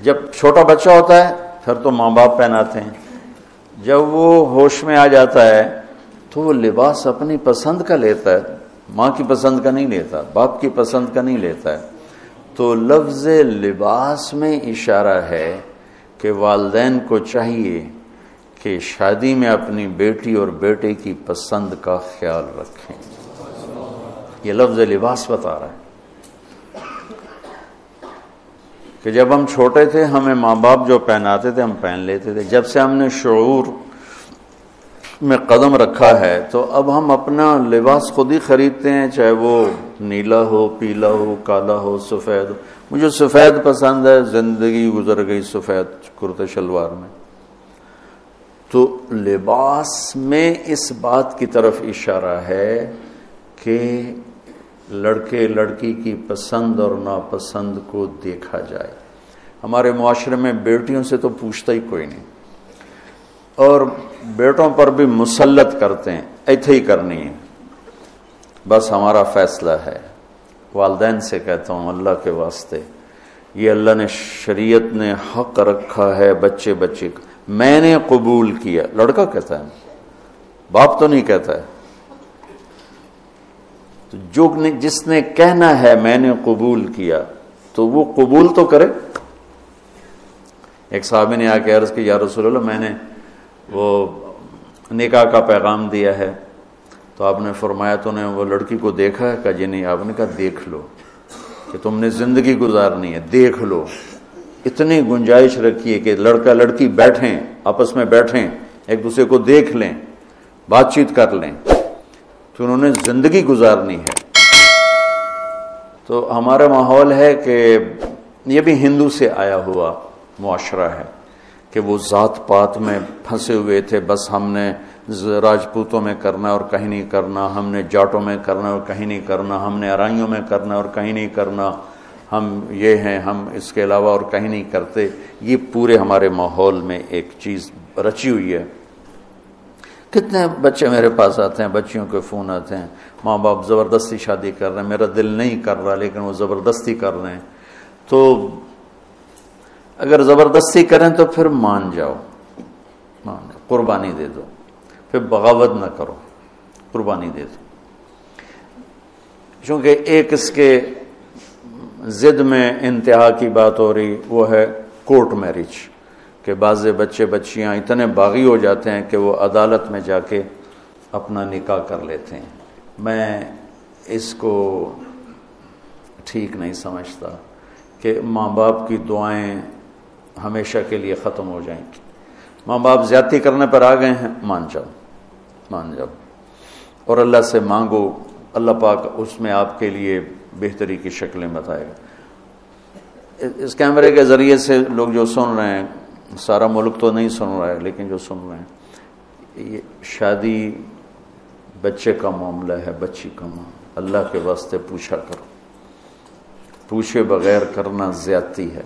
جب چھوٹا بچہ ہوتا ہے پھر تو ماں باپ پہناتے ہیں، جب وہ ہوش میں آ جاتا ہے تو وہ لباس اپنی پسند کا لیتا ہے، ماں کی پسند کا نہیں لیتا، باپ کی پسند کا نہیں لیتا ہے۔ تو لفظ لباس میں اشارہ ہے کہ والدین کو چاہیے کہ شادی میں اپنی بیٹی اور بیٹے کی پسند کا خیال رکھیں۔ یہ لفظ لباس بتا رہا ہے کہ جب ہم چھوٹے تھے ہمیں ماں باپ جو پہناتے تھے ہم پہن لیتے تھے، جب سے ہم نے شعور میں قدم رکھا ہے تو اب ہم اپنا لباس خود ہی خریدتے ہیں، چاہے وہ نیلا ہو، پیلا ہو، کالا ہو، سفید ہو۔ مجھے سفید پسند ہے، زندگی گزر گئی سفید کرتے شلوار میں۔ تو لباس میں اس بات کی طرف اشارہ ہے کہ لڑکے لڑکی کی پسند اور ناپسند کو دیکھا جائے۔ ہمارے معاشرے میں بیٹیوں سے تو پوچھتا ہی کوئی نہیں، اور بیٹوں پر بھی مسلط کرتے ہیں، ایتھے ہی کرنی ہے، بس ہمارا فیصلہ ہے۔ والدین سے کہتا ہوں اللہ کے واسطے، یہ اللہ نے شریعت نے حق رکھا ہے بچے بچے کا، میں نے قبول کیا، لڑکا کہتا ہے، باپ تو نہیں کہتا ہے۔ تو جو جس نے کہنا ہے میں نے قبول کیا تو وہ قبول تو کرے۔ ایک صحابی نے آ کے عرض کی یا رسول اللہ میں نے وہ نکاح کا پیغام دیا ہے، تو آپ نے فرمایا تو نے وہ لڑکی کو دیکھا ہے؟ کہا جی نہیں۔ آپ نے کہا دیکھ لو کہ تم نے زندگی گزارنی ہے، دیکھ لو۔ اتنی گنجائش رکھی ہے کہ لڑکا لڑکی بیٹھیں، آپس میں بیٹھیں، ایک دوسرے کو دیکھ لیں، بات چیت کر لیں، تو انہوں نے زندگی گزارنی ہے۔ تو ہمارا ماحول ہے کہ یہ بھی ہندو سے آیا ہوا معاشرہ ہے کہ وہ ذات پات میں پھنسے ہوئے تھے، بس ہم نے راجپوتوں میں کرنا اور کہیں نہیں کرنا، ہم نے جاٹوں میں کرنا اور کہیں نہیں کرنا، ہم نے ارائیوں میں کرنا اور کہیں نہیں کرنا، ہم یہ ہیں، ہم اس کے علاوہ اور کہیں نہیں کرتے۔ یہ پورے ہمارے ماحول میں ایک چیز رچی ہوئی ہے۔ کتنے بچے میرے پاس آتے ہیں، بچیوں کے فون آتے ہیں، ماں باپ زبردستی شادی کر رہے ہیں، میرا دل نہیں کر رہا لیکن وہ زبردستی کر رہے ہیں۔ تو اگر زبردستی کریں تو پھر مان جاؤ، قربانی دے دو، پھر بغاوت نہ کرو، قربانی دے دو۔ چونکہ ایک اس کے ضد میں انتہا کی بات ہو رہی، وہ ہے کورٹ میرج، کہ بعض بچے بچیاں اتنے باغی ہو جاتے ہیں کہ وہ عدالت میں جا کے اپنا نکاح کر لیتے ہیں۔ میں اس کو ٹھیک نہیں سمجھتا کہ ماں باپ کی دعائیں ہمیشہ کے لیے ختم ہو جائیں گی۔ ماں باپ زیادتی کرنے پر آ گئے ہیں، مان جاؤ، مان جاؤ، اور اللہ سے مانگو، اللہ پاک اس میں آپ کے لیے بہتری کی شکلیں بتائے گا۔ اس کیمرے کے ذریعے سے لوگ جو سن رہے ہیں، سارا ملک تو نہیں سن رہا ہے لیکن جو سن رہے ہیں، یہ شادی بچے کا معاملہ ہے، بچی کا معاملہ، اللہ کے واسطے پوچھا کرو، پوچھے بغیر کرنا زیادتی ہے۔